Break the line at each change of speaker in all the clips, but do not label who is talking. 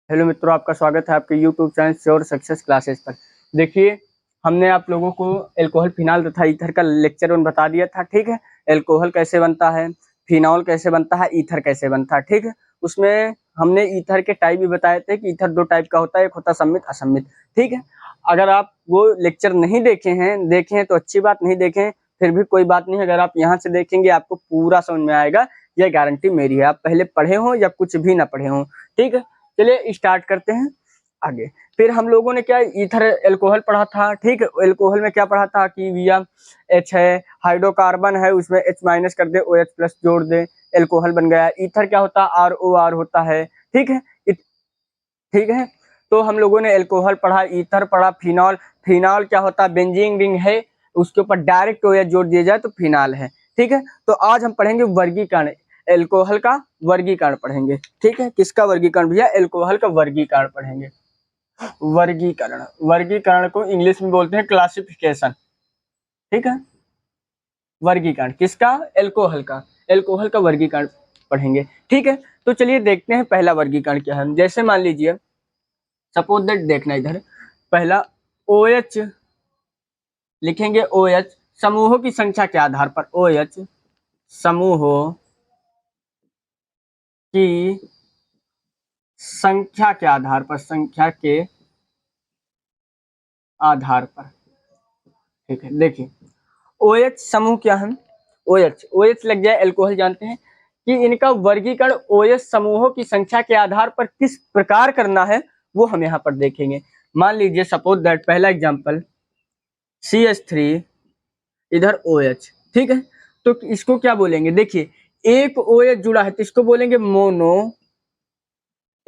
Hello मित्रों, आपका स्वागत है आपके YouTube channel sure success classes पर। देखिए, हमने आप लोगों को एल्कोहल, फिनॉल तथा ईथर का लेक्चर 1 बता दिया था। ठीक है, एल्कोहल कैसे बनता है, फिनॉल कैसे बनता है, ईथर कैसे बनता है। ठीक है, उसमें हमने ईथर के टाइप भी बताए थे कि ईथर 2 टाइप का होता है, एक होता है सम्मित, असम्मित। ठीक है, अगर आप वो लेक्चर नहीं देखे हैं तो अच्छी बात, नहीं देखें फिर भी कोई बात नहीं। अगर आप यहाँ से देखेंगे आपको पूरा समझ में आएगा, यह गारंटी मेरी है। आप पहले पढ़े हों या कुछ भी ना पढ़े हों। ठीक है, चलिए स्टार्ट करते हैं आगे। फिर हम लोगों ने क्या ईथर एल्कोहल पढ़ा था। ठीक है, एल्कोहल में क्या पढ़ा था कि भैया H है, हाइड्रोकार्बन है, उसमें H- कर दे, OH+ जोड़ दे, एल्कोहल बन गया। ईथर क्या होता है, ROR होता है। ठीक है, ठीक है, तो हम लोगों ने एल्कोहल पढ़ा, ईथर पढ़ा, फिनॉल। फिनॉल क्या होता है, बेंजीन रिंग है, उसके ऊपर डायरेक्ट OH जोड़ दिया जाए तो फिनॉल है। ठीक है, तो आज हम पढ़ेंगे वर्गीकरण, एल्कोहल का वर्गीकरण पढ़ेंगे। ठीक है, किसका वर्गीकरण भैया, एल्कोहल का वर्गीकरण पढ़ेंगे। वर्गीकरण, वर्गीकरण को इंग्लिश में बोलते हैं क्लासिफिकेशन। ठीक है, वर्गीकरण किसका, एल्कोहल का, एल्कोहल का वर्गीकरण पढ़ेंगे। ठीक है, तो चलिए देखते हैं पहला वर्गीकरण क्या है। जैसे मान लीजिए, सपोज दैट, देखना इधर, पहला OH लिखेंगे। OH समूहों की संख्या के आधार पर, OH समूहों की संख्या के आधार पर, संख्या के आधार पर। ठीक है, देखिए OH समूह क्या है, OH लग जाए, एल्कोहल जानते हैं कि इनका वर्गीकरण OH समूहों की संख्या के आधार पर किस प्रकार करना है, वो हम यहाँ पर देखेंगे। मान लीजिए सपोज दैट, पहला एग्जांपल CH3, इधर OH। ठीक है, तो इसको क्या बोलेंगे, देखिए एक OH जुड़ा है तो इसको बोलेंगे मोनो,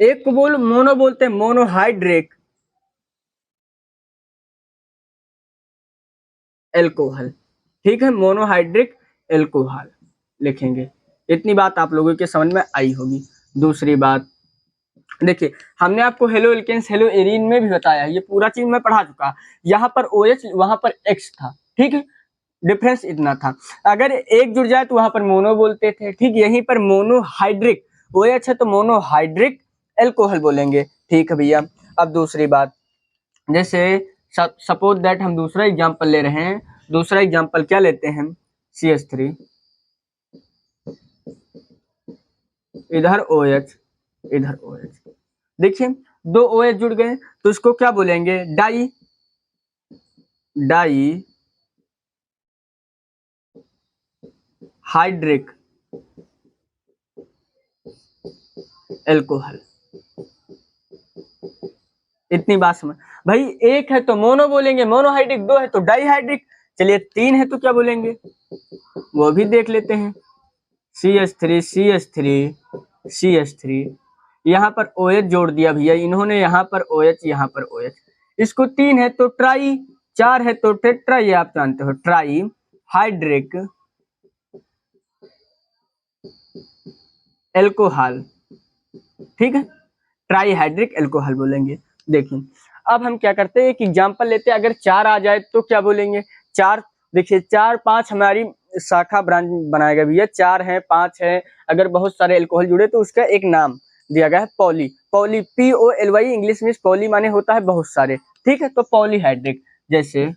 एक को मोनो बोलते हैं, मोनोहाइड्रिक एल्कोहल। ठीक है, मोनोहाइड्रिक एल्कोहल लिखेंगे। इतनी बात आप लोगों के समझ में आई होगी। दूसरी बात, देखिए हमने आपको हेलो एल्केन्स, हेलो एरीन में भी बताया, ये पूरा चीज मैं पढ़ा चुका। यहाँ पर OH, वहां पर X था। ठीक है, डिफरेंस इतना था। अगर एक जुड़ जाए तो वहां पर मोनो बोलते थे। ठीक, यहीं पर मोनोहाइड्रिक, OH है तो मोनोहाइड्रिक एल्कोहल बोलेंगे। ठीक है भैया, अब दूसरी बात, जैसे सपोज दैट हम दूसरा एग्जांपल ले रहे हैं। दूसरा एग्जांपल क्या लेते हैं, CH3, इधर OH, इधर OH। देखिए 2 OH जुड़ गए तो इसको क्या बोलेंगे, डाई, डाई हाइड्रिक एल्कोहल। इतनी बात समझ भाई। एक है तो मोनो बोलेंगे, मोनोहाइड्रिक, 2 है तो डाईहाइड्रिक, चलिए 3 है तो क्या बोलेंगे, वो भी देख लेते हैं। CH3, CH3, CH3, यहाँ पर OH जोड़ दिया भैया इन्होंने, यहाँ पर OH, यहाँ पर OH। इसको 3 है तो ट्राई, 4 है तो टेट्रा, ये आप जानते हो, ट्राई हाइड्रिक एल्कोहल। ठीक है, ट्राईहाइड्रिक एल्कोहल बोलेंगे। देखिए अब हम क्या करते हैं, एक एग्जांपल लेते हैं। अगर 4 आ जाए तो क्या बोलेंगे, 4, देखिए 4, 5 हमारी शाखा ब्रांच बनाएगा भैया। 4 है, 5 है, अगर बहुत सारे एल्कोहल जुड़े तो उसका एक नाम दिया गया है, पॉली। पॉली, POLY, इंग्लिश में पॉली माने होता है बहुत सारे। ठीक है, तो पॉलीहाइड्रिक, जैसे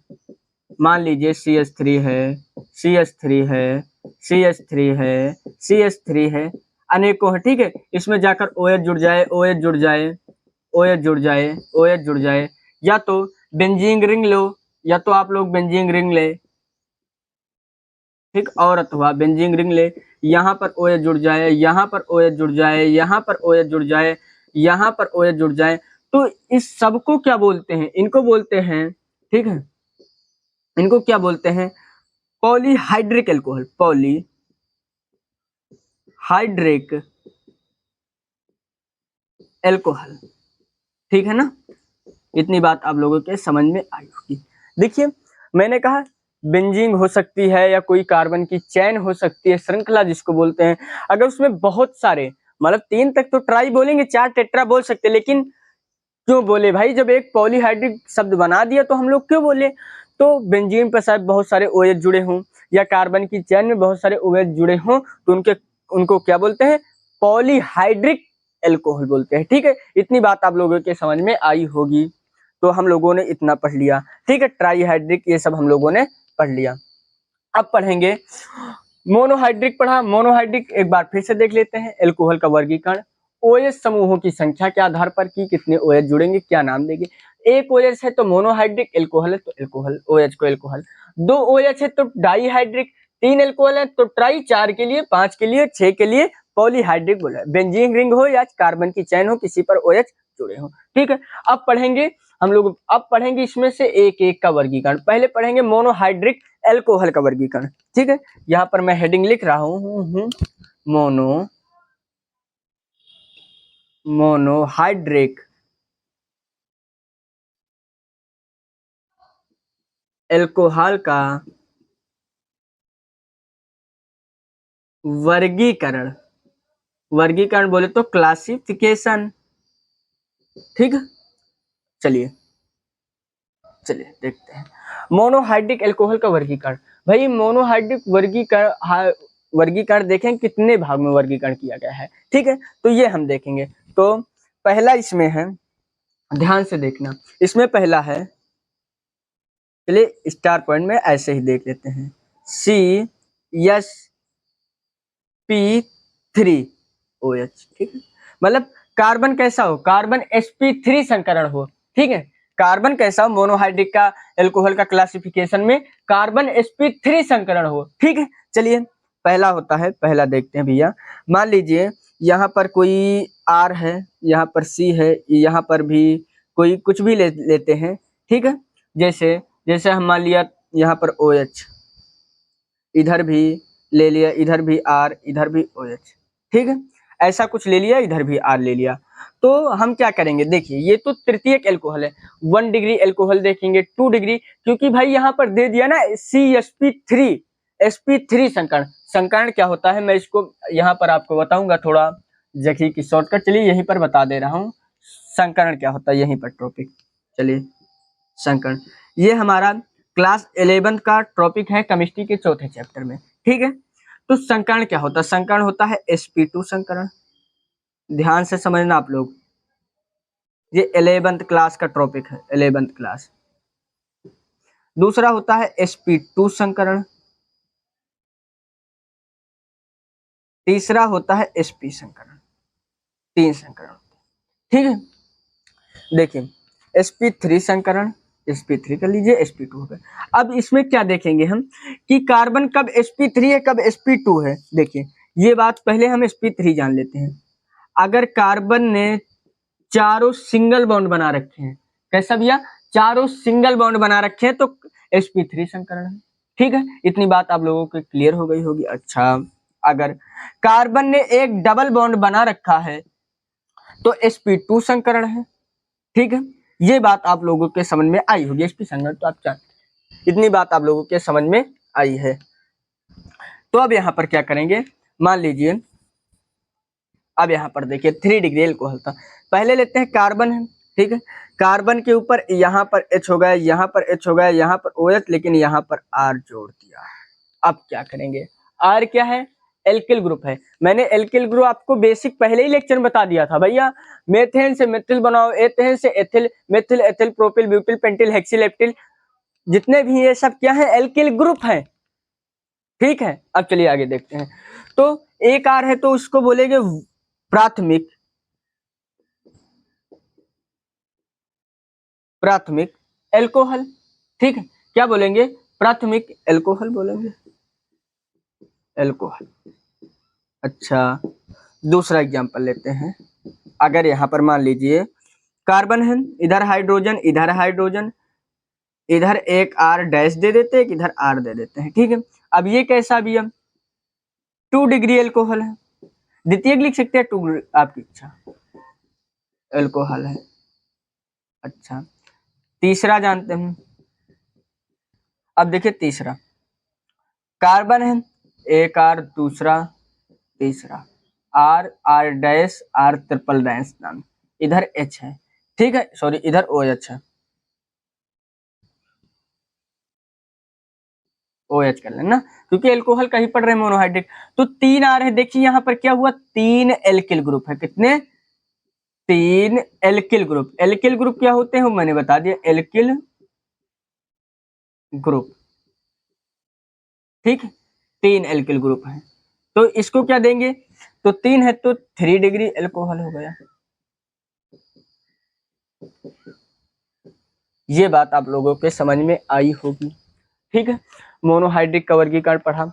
मान लीजिए CH3 है, CH3 है, CH3 है, CH3 है, अनेकों है। ठीक है, इसमें जाकर OH जुड़ जाए, OH जुड़ जाए, OH जुड़ जाए, OH जुड़ जाए, या तो बेंजीन रिंग लो, या तो आप लोग बेंजीन रिंग ले। ठीक, और अथवा बेंजीन रिंग ले, यहाँ पर OH जुड़ जाए, यहाँ पर OH जुड़ जाए, यहाँ पर OH जुड़ जाए, यहाँ पर OH जुड़ जाए, तो इस सबको क्या बोलते हैं, इनको बोलते हैं, ठीक है, इनको क्या बोलते हैं, पॉलीहाइड्रिक एल्कोहल, पॉलीहाइड्रिक एल्कोहल। ठीक है ना, इतनी बात आप लोगों के समझ में आई होगी। देखिए मैंने कहा बेंजीन हो सकती है, या कोई कार्बन की चैन हो सकती है, श्रृंखला जिसको बोलते हैं। अगर उसमें बहुत सारे, मतलब 3 तक तो ट्राई बोलेंगे, 4 टेट्रा बोल सकते हैं, लेकिन क्यों बोले भाई, जब एक पॉलीहाइड्रिक शब्द बना दिया तो हम लोग क्यों बोले। तो बेंजीन पर शायद बहुत सारे OH जुड़े हों, या कार्बन की चैन में बहुत सारे OH जुड़े हों, तो उनको क्या बोलते हैं, पॉलीहाइड्रिक एल्कोहल बोलते हैं। ठीक है, इतनी बात आप लोगों के समझ में आई होगी। तो हम लोगों ने इतना पढ़ लिया। ठीक है, ट्राईहाइड्रिक ये सब हम लोगों ने पढ़ लिया। अब पढ़ेंगे मोनोहाइड्रिक। पढ़ा मोनोहाइड्रिक, एक बार फिर से देख लेते हैं। एल्कोहल का वर्गीकरण, OH समूहों की संख्या के आधार पर कि कितने OH जुड़ेंगे, क्या नाम देंगे। एक OH है तो मोनोहाइड्रिक एल्कोहल है तो एल्कोहल, OH को एल्कोहल। दो OH है तो डाईहाइड्रिक, तीन एल्कोहल है तो ट्राई, चार के लिए, पांच के लिए, छह के लिए पॉलीहाइड्रिक बोला। बेंजीन रिंग हो या कार्बन की चैन हो, किसी पर OH जुड़े हो। ठीक है, अब पढ़ेंगे हम लोग, अब पढ़ेंगे इसमें से एक एक का वर्गीकरण। पहले पढ़ेंगे मोनोहाइड्रिक एल्कोहल का वर्गीकरण। ठीक है, यहाँ पर मैं हेडिंग लिख रहा हूँ, मोनोहाइड्रिक एल्कोहल का वर्गीकरण, वर्गीकरण बोले तो क्लासिफिकेशन। ठीक है, चलिए चलिए देखते हैं मोनोहाइड्रिक एल्कोहल का वर्गीकरण। भाई मोनोहाइड्रिक वर्गीकरण देखें कितने भाग में वर्गीकरण किया गया है। ठीक है, तो ये हम देखेंगे। तो पहला इसमें है, ध्यान से देखना, इसमें पहला है, चलिए स्टार पॉइंट में ऐसे ही देख लेते हैं, CsP3OH। ठीक है, मतलब कार्बन कैसा हो, कार्बन sp3 संकरण हो। ठीक है, कार्बन कैसा हो, मोनोहाइड्रिक का एल्कोहल का क्लासिफिकेशन में कार्बन sp3 संकरण हो। ठीक है, चलिए पहला होता है, पहला देखते हैं भैया। मान लीजिए यहाँ पर कोई R है, यहाँ पर C है, यहाँ पर भी कोई कुछ भी लेते हैं। ठीक है, जैसे जैसे हम मान लिया यहाँ पर OH, इधर भी ले लिया, इधर भी R, इधर भी OH। ठीक है, ऐसा कुछ ले लिया, इधर भी R ले लिया। तो हम क्या करेंगे, देखिए ये तो तृतीयक एल्कोहल है, 1 डिग्री एल्कोहल देखेंगे, 2 डिग्री, क्योंकि भाई यहाँ पर दे दिया ना sp3 संकरण। संकरण क्या होता है मैं इसको यहाँ पर आपको बताऊंगा, थोड़ा जगह की शॉर्टकट, चलिए यहीं पर बता दे रहा हूँ संकरण क्या होता है, यहीं पर टॉपिक। चलिए संकरण, ये हमारा क्लास 11 का टॉपिक है केमिस्ट्री के चौथे चैप्टर में। ठीक है, तो संकरण क्या होता है, संकरण होता है sp2 संकरण। ध्यान से समझना आप लोग, ये 11th क्लास का टॉपिक है, 11th क्लास। दूसरा होता है sp2 संकरण, तीसरा होता है sp संकरण। तीन संकरण। ठीक है, देखिए sp3 संकरण, sp3 कर लीजिए, sp2 हो गया। अब इसमें क्या देखेंगे हम कि कार्बन कब sp3 है, कब sp2 है। देखिए ये बात पहले हम sp3 जान लेते हैं। अगर कार्बन ने चारों सिंगल बॉन्ड बना रखे हैं, कैसा भैया, चारों सिंगल बॉन्ड बना रखे हैं, तो sp3 संकरण है। ठीक है, इतनी बात आप लोगों को क्लियर हो गई होगी। अच्छा, अगर कार्बन ने एक डबल बॉन्ड बना रखा है तो sp2 संकरण है। ठीक है, ये बात आप लोगों के समझ में आई होगी। sp संकरण तो आप जानते, इतनी बात आप लोगों के समझ में आई है। तो अब यहाँ पर क्या करेंगे, मान लीजिए अब यहाँ पर देखिए 3 डिग्री एल्कोहल था, पहले लेते हैं कार्बन है। ठीक है, कार्बन के ऊपर यहाँ पर H हो गया, यहाँ पर H हो गया, यहाँ पर OH, लेकिन यहाँ पर R जोड़ दिया। अब क्या करेंगे, R क्या है, एल्किल ग्रुप है। मैंने एल्किल ग्रुप आपको बेसिक पहले ही लेक्चर में बता दिया था भैया, मेथेन से मेथिल बनाओ, एथेन से ethyl, methyl, ethyl, propyl, butyl, pentyl, hexyl, heptyl, जितने भी ये सब क्या है, एल्किल ग्रुप है। ठीक है, अब चलिए आगे देखते हैं। तो एक R है तो उसको बोलेंगे प्राथमिक, प्राथमिक एल्कोहल। ठीक है, क्या बोलेंगे, प्राथमिक एल्कोहल बोलेंगे, एल्कोहल। अच्छा, दूसरा एग्जांपल लेते हैं। अगर यहाँ पर मान लीजिए कार्बन है, इधर हाइड्रोजन, इधर हाइड्रोजन, इधर एक R डैश दे देते हैं, इधर R दे देते हैं। ठीक है, अब ये कैसा भी, हम 2 डिग्री एल्कोहल है, द्वितीयक लिख सकते हैं, 2 आपकी इच्छा, एल्कोहल है। अच्छा, तीसरा जानते हैं। अब देखिए तीसरा, कार्बन है, एक R, दूसरा, तीसरा, R dash, R triple dash नाम, इधर H है। ठीक है, सॉरी इधर OH है, OH कर लेना, क्योंकि एल्कोहल कहीं पढ़ रहे हैं मोनोहाइड्रिक। तो 3 R है, देखिए यहाँ पर क्या हुआ, 3 एल्किल ग्रुप है, कितने, 3 एल्किल ग्रुप। एल्किल ग्रुप क्या होते हैं वो मैंने बता दिया, एल्किल ग्रुप, ठीक है, 3 एल्किल ग्रुप हैं। तो इसको क्या देंगे, तो 3 है तो 3 डिग्री एल्कोहल हो गया। ये बात आप लोगों के समझ में आई होगी, ठीक है। मोनोहाइड्रिक का वर्गीकरण पढ़ा,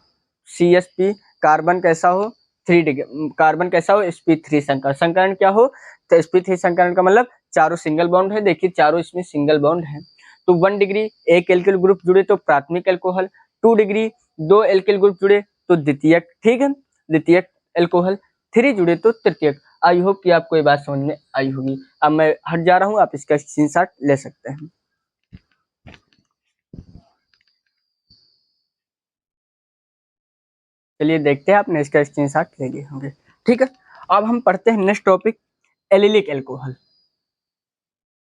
CH3 कार्बन कैसा हो, 3 डिग्री, कार्बन कैसा हो, sp3 संकरण। संकरण क्या हो, तो sp3 संकरण का मतलब चारों सिंगल बॉन्ड है, देखिए चारों इसमें सिंगल बॉन्ड है। तो 1 डिग्री एक एल्किल ग्रुप जुड़े तो प्राथमिक एल्कोहल, 2 डिग्री 2 एल्किल ग्रुप जुड़े तो द्वितीयक, ठीक है, द्वितीयक एल्कोहल, 3 जुड़े तो तृतीयक। आई होप कि आपको ये बात समझ में आई होगी। अब मैं हट जा रहा हूँ, आप इसका स्क्रीनशॉट ले सकते हैं। चलिए देखते हैं, आपने इसका स्क्रीनशॉट ले लिए होंगे, ठीक है। अब हम पढ़ते हैं नेक्स्ट टॉपिक, एलिलिक एल्कोहल।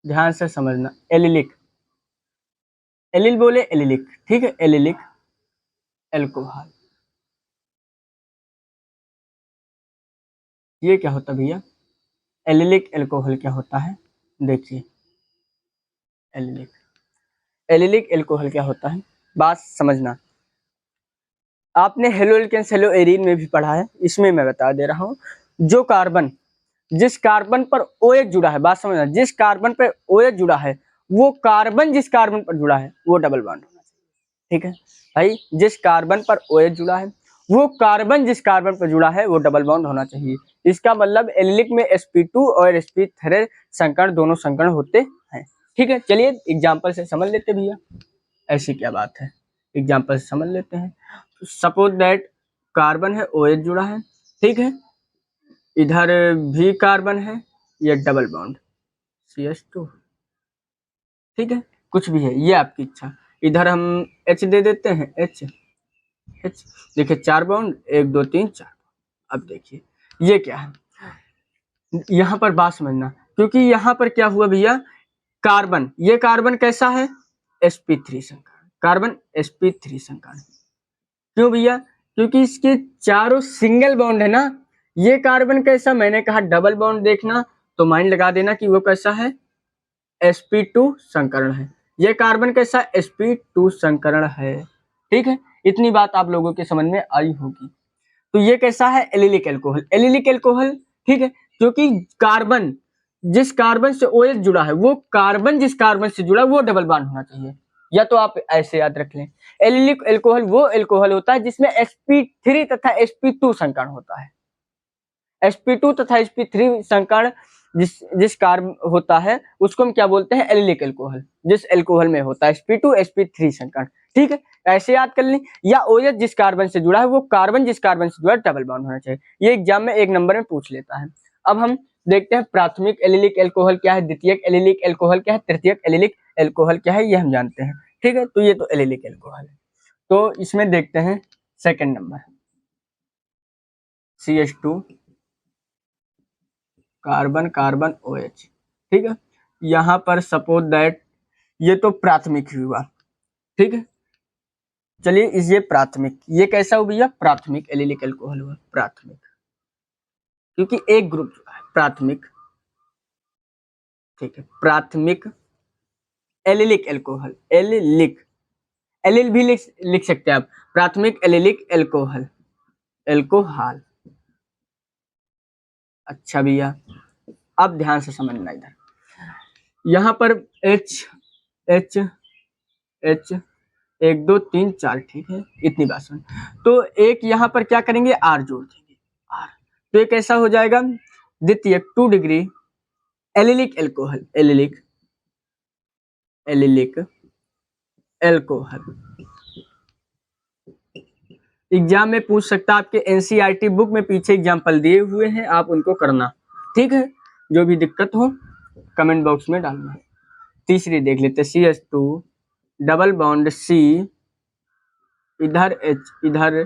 ध्यान से समझना, एलिलिक, एलिल बोले एलिलिक, ठीक है, एलिलिक एल्कोहल। ये क्या होता है भैया, एलिलिक एल्कोहल क्या होता है, देखिए एलिलिक, एलिलिक एल्कोहल क्या होता है, बात समझना। आपने हेलो एल्केन्स हेलो एरीन में भी पढ़ा है, इसमें मैं बता दे रहा हूँ। जो कार्बन, जिस कार्बन पर OH जुड़ा है, बात समझना, जिस कार्बन पर OH जुड़ा है, वो कार्बन जिस कार्बन पर जुड़ा है वो डबल बॉन्ड होना चाहिए, ठीक है भाई। जिस कार्बन पर OH जुड़ा है, वो कार्बन जिस कार्बन पर जुड़ा है वो डबल बॉन्ड होना चाहिए। इसका मतलब एलिलिक में sp2 और sp3 संकरण, दोनों संकरण होते हैं, ठीक है। चलिए एग्जाम्पल से समझ लेते भैया, ऐसी क्या बात है, एग्जाम्पल से समझ लेते हैं। सपोज दैट कार्बन है, OH जुड़ा है, ठीक है, इधर भी कार्बन है, ये डबल बॉन्ड CH2, ठीक है, कुछ भी है, ये आपकी इच्छा। इधर हम H दे देते हैं, H, देखिए 4 बॉन्ड, 1 2 3 4। अब देखिए ये क्या है, यहाँ पर बात समझना, क्योंकि यहाँ पर क्या हुआ भैया, कार्बन, ये कार्बन कैसा है, sp3 संकरण, कार्बन sp3 संकरण। क्यों भैया, क्योंकि इसके चारों सिंगल बॉन्ड है ना। ये कार्बन कैसा, मैंने कहा डबल बॉन्ड देखना, तो माइंड लगा देना कि वो कैसा है, sp2 संकरण है। ये कार्बन कैसा, sp2 संकरण है, ठीक है। इतनी बात आप लोगों के समझ में आई होगी। तो ये कैसा है, एलिलिक एल्कोहल, एलिलिक एल्कोहल, ठीक है, क्योंकि कार्बन जिस कार्बन से OH जुड़ा है, वो कार्बन जिस कार्बन से जुड़ा है वो डबल बॉन्ड होना चाहिए। या तो आप ऐसे याद रख लें, एलिलिक एल्कोहल वो एल्कोहल होता है जिसमें sp3 तथा sp2 संकरण होता है। sp2 तथा sp3 संकर्ण जिस कार्ब होता है उसको हम क्या बोलते हैं, एलिलिक एल्कोहल। जिस एल्कोहल में होता है sp2 sp3 संकर्ण, ठीक है, ऐसे याद कर लें। या OH जिस कार्बन से जुड़ा है, वो कार्बन जिस कार्बन से जुड़ा है डबल बॉन्ड होना चाहिए। ये एग्जाम में 1 नंबर में पूछ लेता है। अब हम देखते हैं प्राथमिक एलिलिक एल्कोहल क्या है, द्वितीयक एलिलिक एल्कोहल क्या है, तृतीयक एलिलिक एल्कोहल क्या है, ये हम जानते हैं, ठीक है। तो ये तो एलिलिक एल्कोहल है। तो इसमें देखते हैं second number, CH2 carbon carbon OH, ठीक है। यहाँ पर सपोज दैट ये तो प्राथमिक ही हुआ, ठीक है। चलिए ये प्राथमिक, ये कैसा हो भैया, प्राथमिक एलिलिक एल्कोहल हुआ, प्राथमिक, क्योंकि एक ग्रुप जुड़ा है, प्राथमिक, ठीक है, प्राथमिक एलिलिक एल्कोहल, एलिलिक, एलिल भी लिख सकते हैं आप, प्राथमिक एलिलिक एल्कोहल, एल्कोहल। अच्छा भैया, अब ध्यान से समझना, इधर यहाँ पर H H H 1 2 3 4, ठीक है, इतनी बात सुन। तो एक यहाँ पर क्या करेंगे, R जोड़ देंगे, R, तो ये कैसा हो जाएगा, द्वितीयक 2 degree allylic alcohol, allylic, allylic alcohol. Exam में पूछ सकता है, आपके एनसीईआरटी बुक में पीछे एग्जाम्पल दिए हुए हैं, आप उनको करना, ठीक है। जो भी दिक्कत हो कमेंट बॉक्स में डालना। तीसरी देख लेते, CH2 डबल बॉन्ड C, इधर H, इधर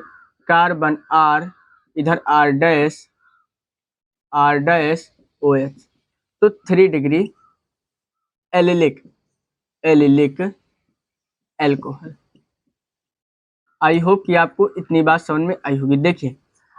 कार्बन R, इधर R डैश OH, तो 3 degree allylic, allylic alcohol. I hope कि आपको इतनी बात समझ में आई होगी। देखिए,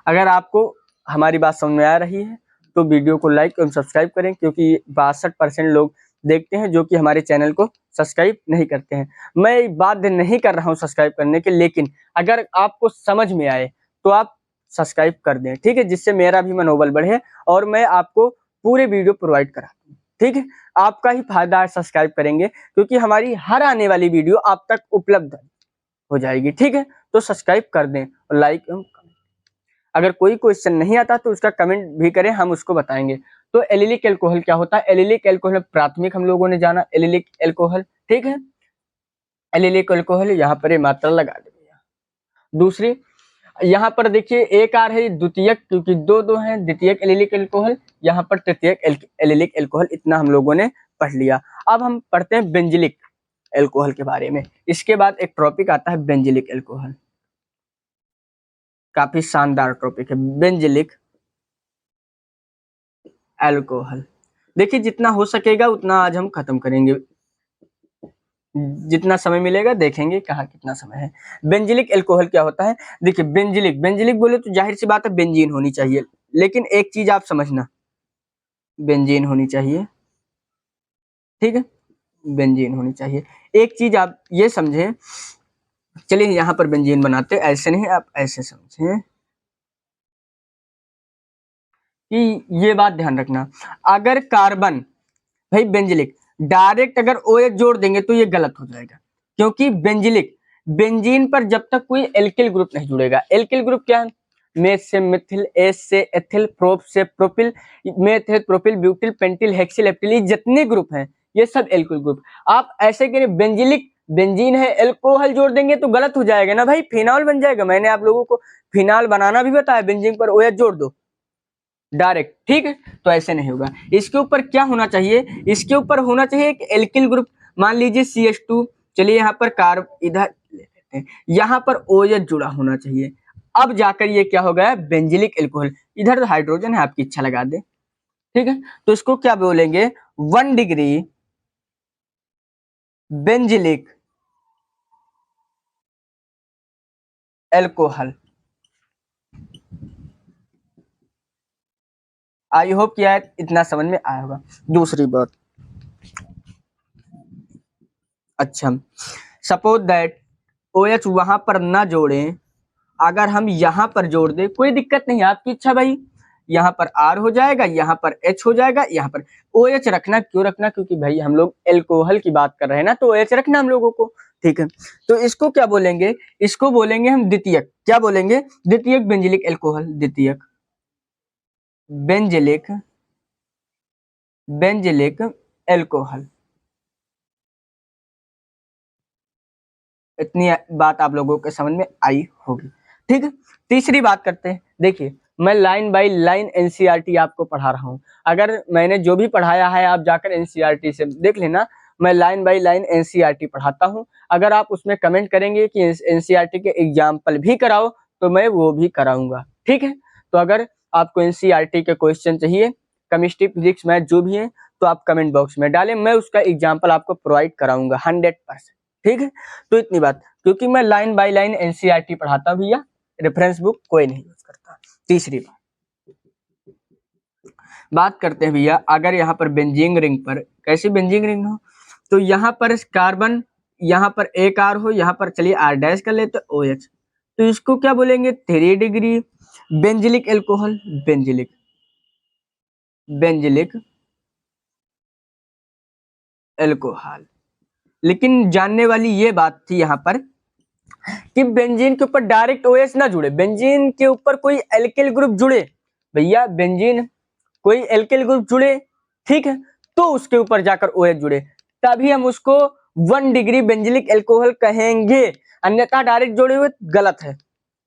अगर आपको हमारी बात समझ में आ रही है तो वीडियो को लाइक एवं सब्सक्राइब करें, क्योंकि 62% लोग देखते हैं जो कि हमारे चैनल को सब्सक्राइब नहीं करते हैं। मैं बाध्य नहीं कर रहा हूँ सब्सक्राइब करने के, लेकिन अगर आपको समझ में आए तो आप सब्सक्राइब कर दें, ठीक है, जिससे मेरा भी मनोबल बढ़े और मैं आपको पूरे वीडियो प्रोवाइड करा दूं, ठीक है। आपका ही फायदा है सब्सक्राइब करेंगे, क्योंकि हमारी हर आने वाली वीडियो आप तक उपलब्ध हो जाएगी, ठीक है। तो सब्सक्राइब कर दें और लाइक एवं कमेंट। अगर कोई क्वेश्चन नहीं आता तो उसका कमेंट भी करें, हम उसको बताएंगे। तो एलिलिक एल्कोहल क्या होता है? एलिलिक एल्कोहल प्राथमिक हम लोगों ने जाना एलिलिक एल्कोहल, ठीक है। एलिलिक एल्कोहल यहाँ पर ये मात्रा लगा देंगे। दूसरी यहाँ पर देखिए एक आर है द्वितीयक, क्योंकि दो दो हैं, द्वितीयक एलिलिक एल्कोहल, यहाँ पर तृतीयक एलिलिक एल्कोहल। इतना हम लोगों ने पढ़ लिया। अब हम पढ़ते हैं बेंजिलिक एल्कोहल के बारे में। इसके बाद एक टॉपिक आता है बेंजिलिक एल्कोहल, काफी शानदार टॉपिक है बेंजिलिक एल्कोहल। देखिए जितना हो सकेगा उतना आज हम खत्म करेंगे, जितना समय मिलेगा देखेंगे कहाँ कितना समय है। बेंजिलिक एल्कोहल क्या होता है? देखिए बेंजिलिक, बेंजिलिक बोले तो जाहिर सी बात है बेंजीन होनी चाहिए, लेकिन एक चीज आप समझना, बेंजीन होनी चाहिए, ठीक है, बेंजीन होनी चाहिए। एक चीज आप ये समझें, चलिए यहाँ पर बेंजीन बनाते, ऐसे नहीं, आप ऐसे समझें कि ये बात ध्यान रखना, अगर कार्बन, भाई बेंजिलिक डायरेक्ट अगर OH जोड़ देंगे तो ये गलत हो जाएगा, क्योंकि बेंजिलिक बेंजीन पर जब तक कोई एल्किल ग्रुप नहीं जुड़ेगा। एल्किल ग्रुप क्या है? मेथ से मिथिल, एस से एथिल, प्रोप से propyl, meth propyl, butyl, pentyl, hexyl, heptyl, जितने ग्रुप हैं ये सब एल्किल ग्रुप। आप ऐसे करें बेंजिलिक, बेंजीन है, एल्कोहल जोड़ देंगे तो गलत हो जाएगा ना भाई, फिनॉल बन जाएगा। मैंने आप लोगों को फिनॉल बनाना भी बताया, बेंजीन पर OH जोड़ दो डायरेक्ट, ठीक है, तो ऐसे नहीं होगा। इसके ऊपर क्या होना चाहिए? इसके ऊपर होना चाहिए एक एल्किल ग्रुप, मान लीजिए CH2, चलिए यहाँ पर कार्ब इधर ले लेते हैं, यहाँ पर OH जुड़ा होना चाहिए। अब जाकर ये क्या हो गया? Benzylic alcohol. इधर तो हाइड्रोजन है, आपकी इच्छा लगा दे, ठीक है। तो इसको क्या बोलेंगे? 1 degree benzylic alcohol. I hope कि यार इतना समझ में आया होगा। दूसरी बात, अच्छा, सपोज दैट OH वहां पर ना जोड़ें, अगर हम यहाँ पर जोड़ दे कोई दिक्कत नहीं, आपकी इच्छा भाई। यहाँ पर R हो जाएगा, यहाँ पर H हो जाएगा, यहाँ पर OH रखना। क्यों रखना? क्योंकि भाई हम लोग एल्कोहल की बात कर रहे हैं ना, तो OH रखना हम लोगों को, ठीक है। तो इसको क्या बोलेंगे? इसको बोलेंगे हम द्वितीयक। क्या बोलेंगे? द्वितीयक बेंजिलिक एल्कोहल, द्वितीयक बेंजिलिक बेंजिलिक एल्कोहल। इतनी बात आप लोगों के समझ में आई होगी, ठीक है। तीसरी बात करते हैं। देखिए मैं लाइन बाय लाइन NCERT आपको पढ़ा रहा हूँ। अगर मैंने जो भी पढ़ाया है आप जाकर NCERT से देख लेना, मैं लाइन बाय लाइन NCERT पढ़ाता हूँ। अगर आप उसमें कमेंट करेंगे कि NCERT के एग्जाम्पल भी कराओ तो मैं वो भी कराऊंगा, ठीक है। तो अगर आपको NCERT के क्वेश्चन चाहिए, केमिस्ट्री, फिजिक्स, मैथ जो भी है, तो आप कमेंट बॉक्स में डालें, मैं उसका एग्जाम्पल आपको प्रोवाइड कराऊंगा 100%, ठीक है। तो इतनी बात, क्योंकि मैं लाइन बाय लाइन NCERT पढ़ाता हूं भैया, रेफरेंस बुक कोई नहीं यूज करता। तीसरी बात करते हैं भैया, अगर यहाँ पर बेंजीन रिंग पर, कैसी बेंजीन रिंग हो, तो यहाँ पर कार्बन, यहाँ पर एक R हो, यहाँ पर चलिए R डैश कर लेते OH, तो इसको क्या बोलेंगे? 3 degree benzylic alcohol, benzylic benzylic alcohol. लेकिन जानने वाली ये बात थी यहाँ पर कि बेंजीन के ऊपर डायरेक्ट OH ना जुड़े, बेंजीन के ऊपर कोई एल्किल ग्रुप जुड़े। भैया बेंजीन कोई एल्किल ग्रुप जुड़े, ठीक है, तो उसके ऊपर जाकर OH जुड़े, तभी हम उसको 1 डिग्री बेंजिलिक एल्कोहल कहेंगे, अन्यथा डायरेक्ट जोड़े हुए गलत है,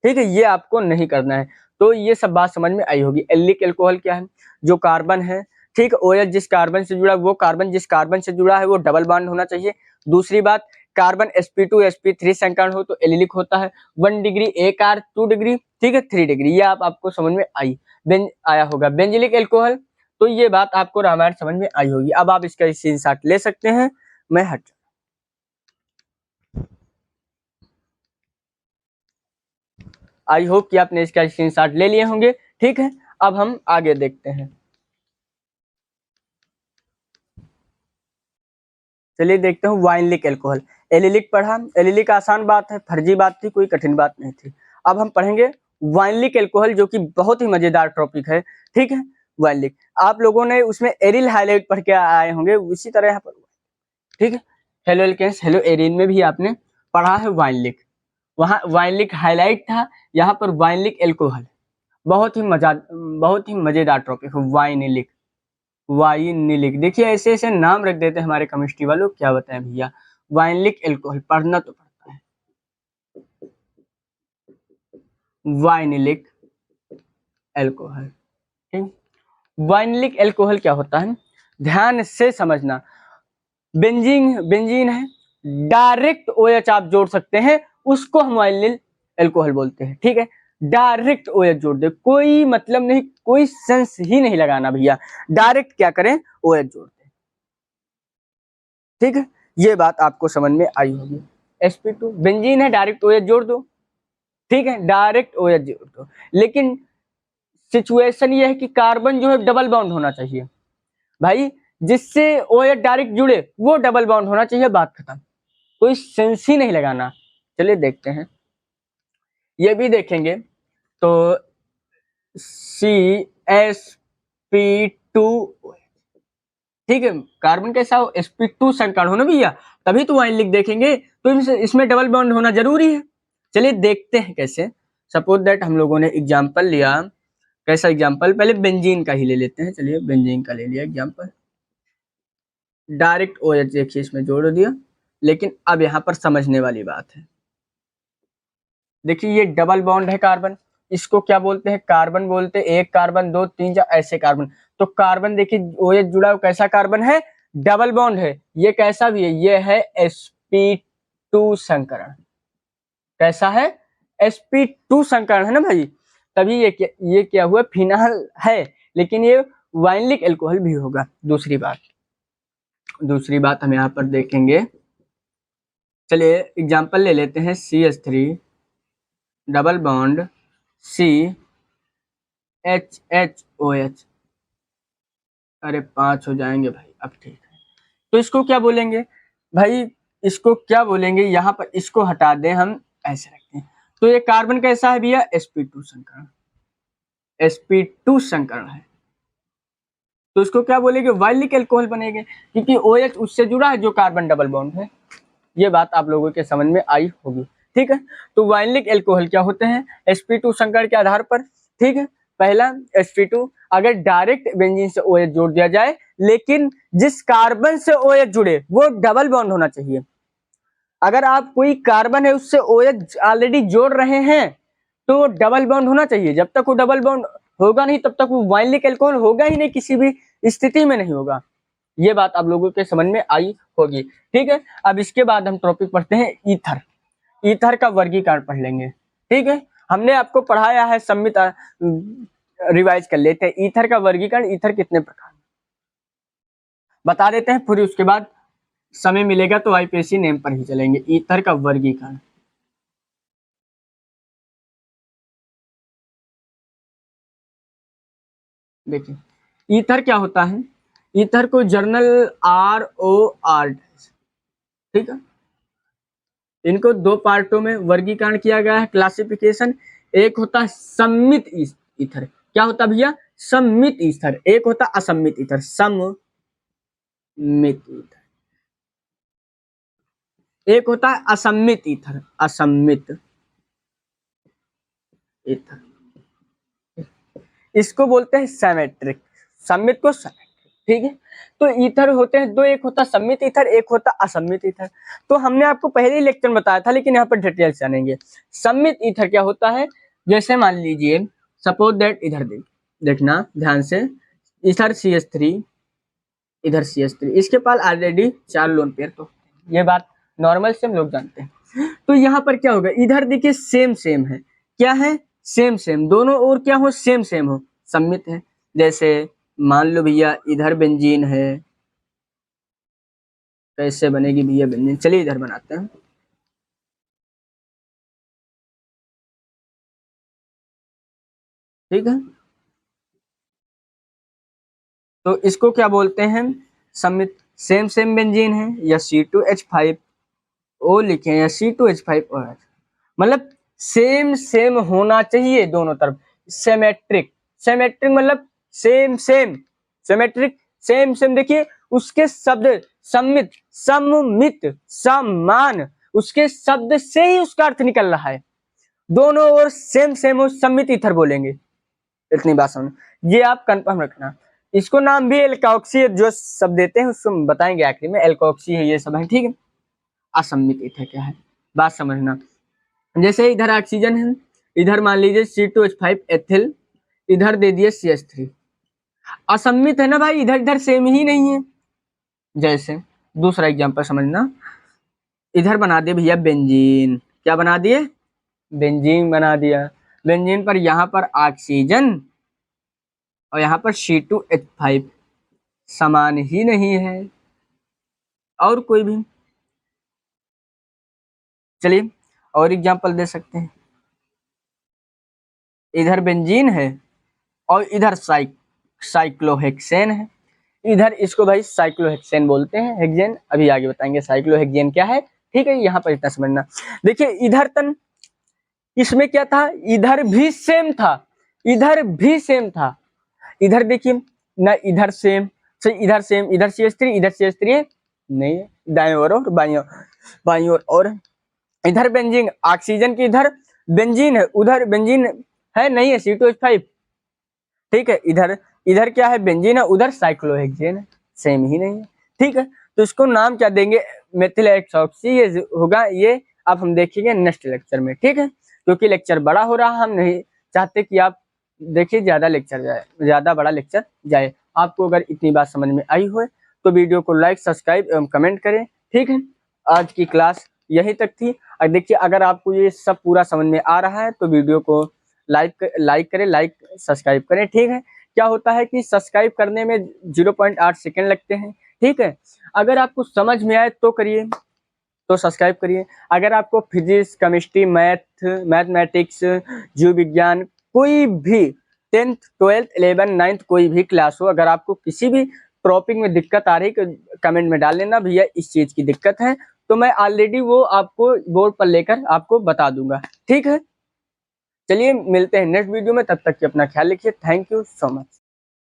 ठीक है। ये आपको नहीं करना है। तो ये सब बात समझ में आई होगी। एल्किल एल्कोहल क्या है? जो कार्बन है, ठीक, OH जिस कार्बन से जुड़ा, वो कार्बन जिस कार्बन से जुड़ा है वो डबल बॉन्ड होना चाहिए। दूसरी बात, कार्बन sp2 sp3 संकरण हो तो एलिलिक होता है। 1 डिग्री एक R, 2 डिग्री, ठीक है, 3 डिग्री, ये आपको समझ में आया होगा। बेंजिलिक एल्कोहल, तो ये बात आपको रामायण समझ में आई होगी। अब आप इसका स्क्रीनशॉट ले सकते हैं, मैं हट, आई होप कि आपने इसका स्क्रीनशॉट ले लिए होंगे, ठीक है। अब हम आगे देखते हैं। चलिए देखते हैं वाइनलिक एल्कोहल। एलिलिक पढ़ा, एलिलिक आसान बात है, फर्जी बात थी, कोई कठिन बात नहीं थी। अब हम पढ़ेंगे वाइनलिक एल्कोहल, जो कि बहुत ही मजेदार टॉपिक है, ठीक है। वाइनलिक आप लोगों ने उसमें एरिल हाइलाइट पढ़ के आए होंगे, उसी तरह यहाँ पर, ठीक है। हेलो एल्केन्स, हेलो एरिन में भी आपने पढ़ा है वाइनलिक, वहाँ वाइनलिक हाइलाइट था, यहाँ पर वाइनलिक एल्कोहल। बहुत ही मजेदार टॉपिक है वाइनलिक। वाइनलिक देखिए, ऐसे ऐसे नाम रख देते हैं हमारे केमिस्ट्री वालों, क्या बताएं भैया। वाइनलिक एल्कोहल पढ़ना तो पड़ता है। वाइनलिक एल्कोहल, ठीक। वाइनलिक एल्कोहल क्या होता है, ध्यान से समझना। बेंजीन, बेंजीन है, डायरेक्ट OH आप जोड़ सकते हैं, उसको हम वाइनलिक एल्कोहल बोलते हैं, ठीक है। डायरेक्ट OH जोड़ दे, कोई मतलब नहीं, कोई सेंस ही नहीं लगाना भैया, डायरेक्ट क्या करें, OH जोड़ दे, ठीक है। ये बात आपको समझ में आई होगी। sp2 बेंजीन है, डायरेक्ट OH जोड़ दो, ठीक है, डायरेक्ट OH जोड़ दो। लेकिन सिचुएशन ये है कि कार्बन जो है डबल बॉन्ड होना चाहिए भाई, जिससे OH डायरेक्ट जुड़े वो डबल बॉन्ड होना चाहिए, बात खत्म, कोई सेंस ही नहीं लगाना। चलिए देखते हैं, ये भी देखेंगे। तो CsP2, ठीक है, कार्बन कैसा हो, sp2 संकरण हो ना भैया, तभी तो वाइनलिक देखेंगे, तो इसमें डबल बॉन्ड होना जरूरी है। चलिए देखते हैं कैसे। सपोज दैट हम लोगों ने एग्जांपल लिया, कैसा एग्जांपल, पहले बेंजीन का ही ले लेते हैं। चलिए बेंजीन का ले लिया एग्जांपल, डायरेक्ट OH देखिए इसमें जोड़ दिया। लेकिन अब यहाँ पर समझने वाली बात है, देखिए ये डबल बॉन्ड है कार्बन, इसको क्या बोलते हैं, कार्बन बोलते हैं। एक कार्बन, दो, तीन, चार, ऐसे कार्बन। तो कार्बन देखिए OH जुड़ा हुआ कैसा कार्बन है, डबल बॉन्ड है। ये कैसा भी है, ये है sp2 संकरण। कैसा है, sp2 संकरण है ना भाई, तभी ये क्या हुआ, फिनाल है, लेकिन ये वाइनलिक एल्कोहल भी होगा। दूसरी बात हम यहाँ पर देखेंगे। चलिए एग्जांपल ले लेते हैं, CH3 डबल बॉन्ड CHHOH, अरे 5 हो जाएंगे भाई, अब ठीक है। तो इसको क्या बोलेंगे भाई, इसको क्या बोलेंगे, यहाँ पर इसको हटा दें हम, ऐसे रखते हैं। तो ये कार्बन कैसा है भैया, sp2 संकरण, sp2 संकरण है। तो इसको क्या बोलेंगे, वाइनलिक एल्कोहल बनेंगे, क्योंकि OH उससे जुड़ा है जो कार्बन डबल बॉन्ड है। ये बात आप लोगों के समझ में आई होगी, ठीक है। तो वाइनलिक एल्कोहल क्या होते हैं, sp2 संकरण के आधार पर, ठीक है। पहला sp2, अगर डायरेक्ट बेंजीन से OH जोड़ दिया जाए, लेकिन जिस कार्बन से OH जुड़े वो डबल बॉन्ड होना चाहिए। अगर आप कोई कार्बन है उससे OH ऑलरेडी जोड़ रहे हैं, तो डबल बॉन्ड होना चाहिए। जब तक वो डबल बॉन्ड होगा नहीं, तब तक वो वाइनलिक एल्कोहल होगा ही नहीं, किसी भी स्थिति में नहीं होगा। ये बात आप लोगों के समझ में आई होगी, ठीक है। अब इसके बाद हम टॉपिक पढ़ते हैं ईथर। ईथर का वर्गीकरण पढ़ लेंगे, ठीक है। हमने आपको पढ़ाया है, सम्मित रिवाइज कर लेते हैं। ईथर का वर्गीकरण, ईथर कितने प्रकार बता देते हैं, फिर उसके बाद समय मिलेगा तो IPSC नेम पर ही चलेंगे। ईथर का वर्गीकरण, देखिए ईथर क्या होता है, ईथर को जर्नल ROR, ठीक है। इनको दो पार्टों में वर्गीकरण किया गया है, क्लासिफिकेशन। एक होता है सम्मित ईथर, क्या होता है भैया, सम्मित ईथर। एक होता है असम्मित ईथर, सम्मित ईथर। एक होता है असम्मित ईथर, असम्मित ईथर, इसको बोलते हैं सेमेट्रिक, सम्मित को सेमेट्रिक, ठीक है। तो ईथर होते हैं दो, एक होता सम्मित ईथर, एक होता असम्मित ईथर। तो हमने आपको पहले ही लेक्चर में बताया था, लेकिन यहाँ पर डिटेल से जानेंगे। सम्मित ईथर क्या होता है, जैसे मान लीजिए, सपोज दैट, इधर देखना ध्यान से, इधर CH3, इधर CH3, इसके पास ऑलरेडी 4 लोन पेयर, तो ये बात नॉर्मल से हम लोग जानते हैं। तो यहाँ पर क्या होगा, इधर देखिए सेम सेम है, क्या है, सेम सेम, दोनों ओर क्या हो, सेम सेम हो, सम्मित है। जैसे मान लो भैया इधर बेंजीन है, कैसे बनेगी भैया बेंजीन, चलिए इधर बनाते हैं, ठीक है। तो इसको क्या बोलते हैं, सम्मित, सेम सेम बेंजीन है या C2H5O लिखें या C2H5OH, मतलब सेम सेम होना चाहिए दोनों तरफ। सेमेट्रिक, सेमेट्रिक मतलब same same, symmetric same same. देखिए उसके शब्द सम्मित, सममित, समान, उसके शब्द से ही उसका अर्थ निकल रहा है। दोनों ओर सेम सेम हो, सम्मित ईथर बोलेंगे। इतनी बात समझ, ये आप कंफर्म रखना। इसको नाम भी एल्कोक्सी, जो शब्द देते हैं उसको बताएंगे आखिरी में, एल्कोक्सी है ये सब है, ठीक है। असम्मित ईथर क्या है बात समझना। जैसे इधर ऑक्सीजन है, इधर मान लीजिए C2H5 एथिल, इधर दे दिए CH3, असम्मित है ना भाई, इधर इधर सेम ही नहीं है। जैसे दूसरा एग्जांपल समझना, इधर बना दिए भैया बेंजीन, क्या बना दिए, बेंजीन बना दिया। बेंजीन पर यहाँ पर ऑक्सीजन और यहाँ पर C2H5 समान ही नहीं है। और कोई भी, चलिए और एग्जांपल दे सकते हैं। इधर बेंजीन है और इधर साइक्लोहेक्सेन है, इधर इसको भाई साइक्लोहेक्सेन बोलते हैं, हेक्सेन अभी आगे बताएंगे साइक्लोहेक्सेन क्या है, ठीक है। यहाँ पर इतना समझना। देखिए इधर तन इसमें क्या था, इधर भी सेम था, इधर भी सेम था। इधर देखिए ना, इधर सेम, इधर सेम, इधर CH3, इधर CH3 नहीं है, दाएं ओर और बाईं ओर। और इधर बेंजीन, ऑक्सीजन की इधर बेंजीन है, उधर बेंजीन है नहीं है, C2H5, ठीक है। इधर इधर क्या है, बेंजीन है, उधर साइक्लोहेक्सेन है, सेम ही नहीं है, ठीक है। तो इसको नाम क्या देंगे, मेथिल एक्सॉक्सी ये होगा। ये अब हम देखेंगे नेक्स्ट लेक्चर में, ठीक है। क्योंकि लेक्चर बड़ा हो रहा, हम नहीं चाहते कि आप देखिए ज्यादा लेक्चर जाए, ज्यादा बड़ा लेक्चर जाए। आपको अगर इतनी बात समझ में आई हो तो वीडियो को लाइक, सब्सक्राइब एवं कमेंट करें, ठीक है। आज की क्लास यहीं तक थी। और देखिए अगर आपको ये सब पूरा समझ में आ रहा है तो वीडियो को लाइक करें, लाइक सब्सक्राइब करें, ठीक है। क्या होता है कि सब्सक्राइब करने में 0.8 सेकेंड लगते हैं, ठीक है। अगर आपको समझ में आए तो करिए, तो सब्सक्राइब करिए। अगर आपको फिजिक्स, केमिस्ट्री, मैथमेटिक्स, जीव विज्ञान, कोई भी 10th 12th 11th 9th कोई भी क्लास हो, अगर आपको किसी भी टॉपिक में दिक्कत आ रही, कमेंट में डाल लेना भैया इस चीज की दिक्कत है, तो मैं ऑलरेडी वो आपको बोर्ड पर लेकर आपको बता दूंगा, ठीक है। चलिए मिलते हैं नेक्स्ट वीडियो में, तब तक कि अपना ख्याल रखिए। Thank you so much.